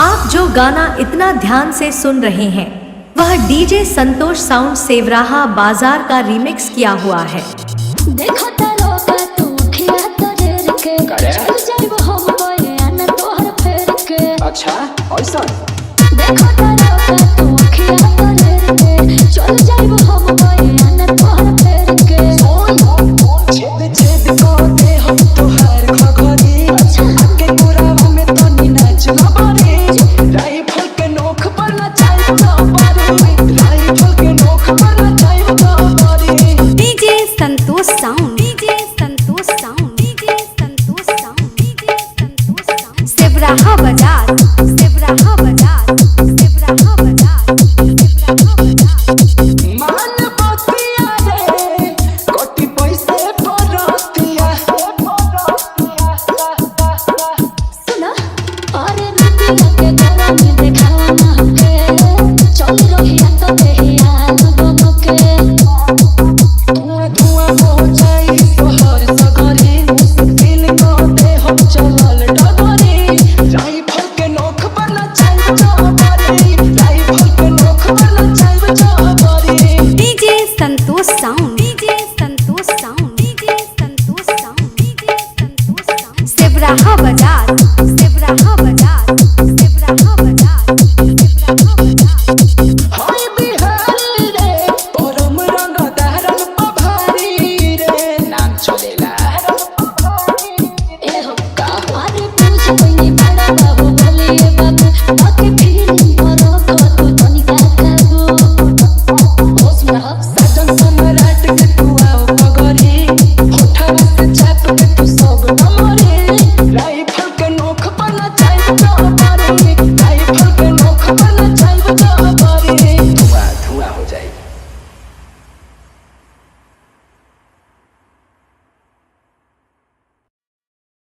आप जो गाना इतना ध्यान से सुन रहे हैं वह डीजे संतोष साउंड सेवराहा बाजार का रिमिक्स किया हुआ है। देखो तारो का तू खिया तोरेर के चल जाइब हम बोए आना तोहर फेर के। अच्छा ऐसा देखो तारो का तू खिया तोरेर के चल जाइब हम बोए आना तोहर फेर के। छेद छेद को दे हम तोहार खखरी आके पुरावा में तो नी नाच बारी राइफल के नोक पर ना चाहे तो बारी राइफल के नोक पर ना चाहे तो बारी। DJ Santosh sound, DJ Santosh sound, DJ Santosh sound, DJ Santosh sound, Sewraha बाजार, सेवराहा बाजार, सेवराहा बाजार, सेवराहा बाजार। मान बतिया रे कोटी पैसे परतिया सुना अरे रुपया के